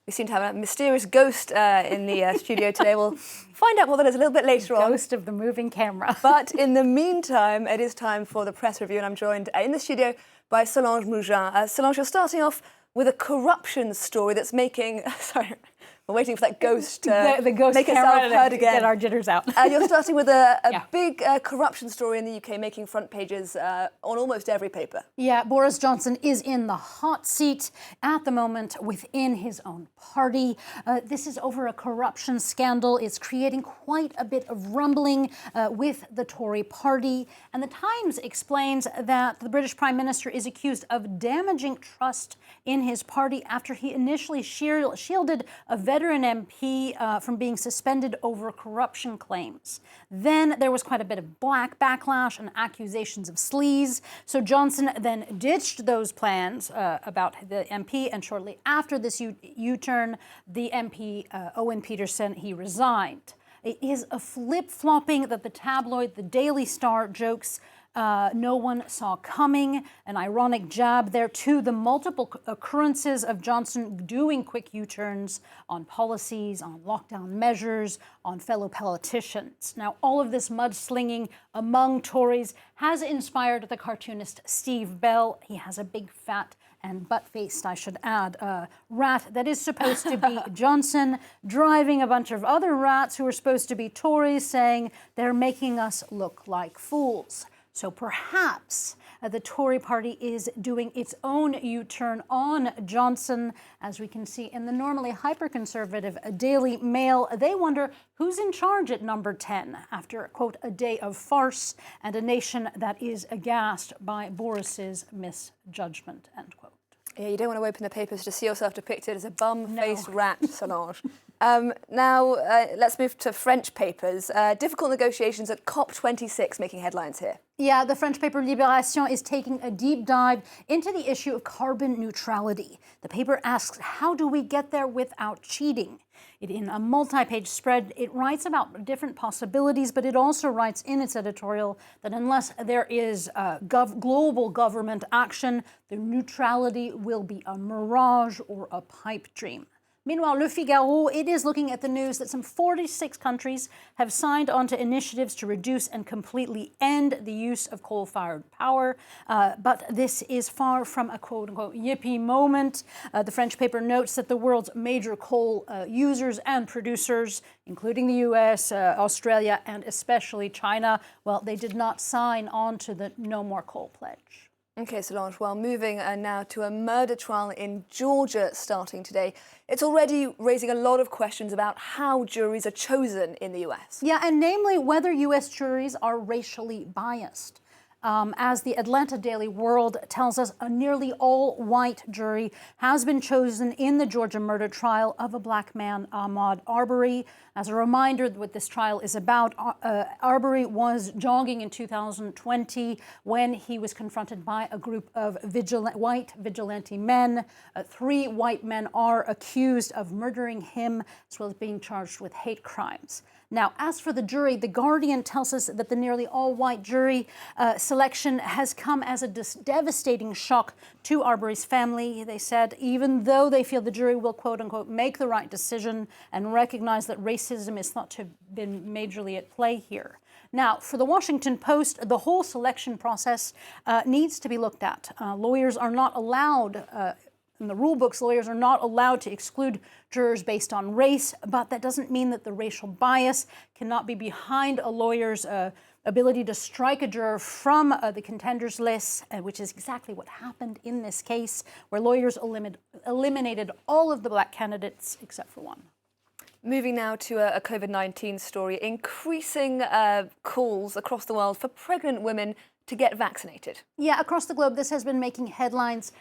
We seem to have a mysterious ghost in the studio today. We'll find out what that is a little bit later on. Ghost of the moving camera. But in the meantime, it is time for the press review, and I'm joined in the studio by Solange Mougin. Solange, you're starting off with a corruption story that's making... Sorry, we're waiting for that ghost to the ghost make itself heard again. Get our jitters out. You're starting with a big corruption story in the UK, making front pages on almost every paper. Yeah, Boris Johnson is in the hot seat at the moment within his own party. This is over a corruption scandal. It's creating quite a bit of rumbling with the Tory party. And the Times explains that the British Prime Minister is accused of damaging trust in his party after he initially shielded a veteran MP from being suspended over corruption claims. Then there was quite a bit of backlash and accusations of sleaze. So Johnson then ditched those plans about the MP, and shortly after this U-turn, the MP, Owen Peterson, he resigned. It is a flip-flopping that the tabloid, the Daily Star, jokes no one saw coming, an ironic jab there to the multiple occurrences of Johnson doing quick U-turns on policies, on lockdown measures, on fellow politicians. Now, all of this mudslinging among Tories has inspired the cartoonist Steve Bell. He has a big fat and butt-faced, I should add, rat that is supposed to be Johnson, driving a bunch of other rats who are supposed to be Tories, saying they're making us look like fools. So perhaps the Tory party is doing its own U-turn on Johnson. As we can see in the normally hyper-conservative Daily Mail, they wonder who's in charge at number 10 after, quote, a day of farce and a nation that is aghast by Boris's misjudgment, end quote. Yeah, you don't want to open the papers to see yourself depicted as a bum-faced rat, Solange. Now, let's move to French papers. Difficult negotiations at COP26 making headlines here. Yeah, the French paper Libération is taking a deep dive into the issue of carbon neutrality. The paper asks, how do we get there without cheating? In a multi-page spread, it writes about different possibilities, but it also writes in its editorial that unless there is global government action, the neutrality will be a mirage or a pipe dream. Meanwhile, Le Figaro, it is looking at the news that some 46 countries have signed onto initiatives to reduce and completely end the use of coal-fired power. But this is far from a quote-unquote yippee moment. The French paper notes that the world's major coal users and producers, including the US, Australia, and especially China, well, they did not sign on to the No More Coal pledge. OK, Solange, well, moving now to a murder trial in Georgia starting today. It's already raising a lot of questions about how juries are chosen in the US. Yeah, and namely whether US juries are racially biased. As the Atlanta Daily World tells us, a nearly all-white jury has been chosen in the Georgia murder trial of a black man, Ahmaud Arbery. As a reminder, what this trial is about, Arbery was jogging in 2020 when he was confronted by a group of white vigilante men. 3 white men are accused of murdering him, as well as being charged with hate crimes. Now, as for the jury, The Guardian tells us that the nearly all-white jury selection has come as a devastating shock to Arbery's family. They said even though they feel the jury will, quote-unquote, make the right decision and recognize that racism is thought to have been majorly at play here. Now, for the Washington Post, the whole selection process needs to be looked at. Lawyers are not allowed in the rule books, lawyers are not allowed to exclude jurors based on race, but that doesn't mean that the racial bias cannot be behind a lawyer's ability to strike a juror from the contenders list, which is exactly what happened in this case, where lawyers eliminated all of the black candidates except for one. Moving now to a COVID-19 story, increasing calls across the world for pregnant women to get vaccinated. Yeah, across the globe, this has been making headlines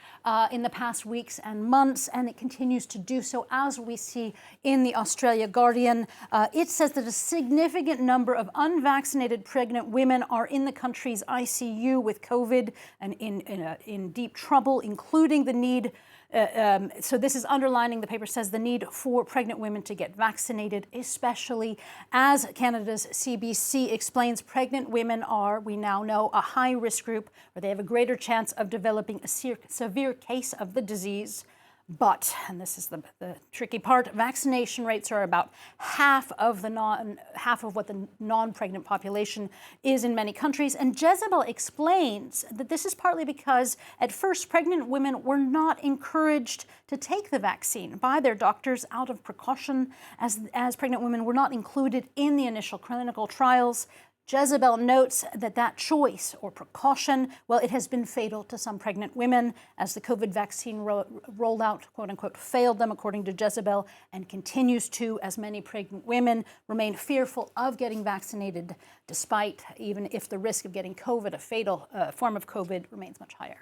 in the past weeks and months, and it continues to do so, as we see in the Australia Guardian. It says that a significant number of unvaccinated pregnant women are in the country's ICU with COVID and in deep trouble, including the need so this is underlining, the paper says, the need for pregnant women to get vaccinated, especially as Canada's CBC explains pregnant women are, we now know, a high-risk group where they have a greater chance of developing a severe case of the disease. But, and this is the tricky part, vaccination rates are about half of what the non-pregnant population is in many countries. And Jezebel explains that this is partly because at first pregnant women were not encouraged to take the vaccine by their doctors out of precaution, as pregnant women were not included in the initial clinical trials. Jezebel notes that that choice or precaution, well, it has been fatal to some pregnant women as the COVID vaccine rollout, quote unquote, failed them, according to Jezebel, and continues to as many pregnant women remain fearful of getting vaccinated, despite even if the risk of getting COVID, a fatal form of COVID, remains much higher.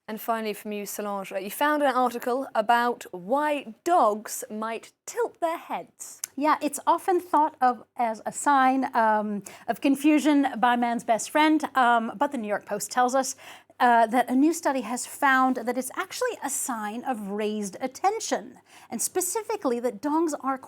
And finally from you, Solange, you found an article about why dogs might tilt their heads. Yeah, it's often thought of as a sign of confusion by man's best friend, but the New York Post tells us that a new study has found that it's actually a sign of raised attention, and specifically that dogs are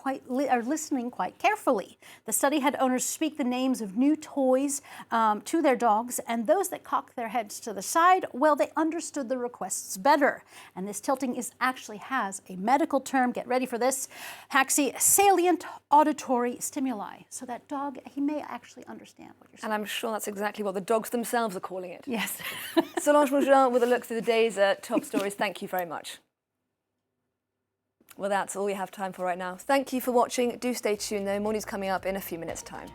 listening quite carefully. The study had owners speak the names of new toys to their dogs, and those that cocked their heads to the side, well, they understood the requests better. And this tilting actually has a medical term, get ready for this, Haxi, salient auditory stimuli. So that dog, he may actually understand what you're saying. And I'm sure that's exactly what the dogs themselves are calling it. Yes. Solange Mougin with a look through the day's top stories. Thank you very much. Well, that's all we have time for right now. Thank you for watching. Do stay tuned though. More news coming up in a few minutes' time.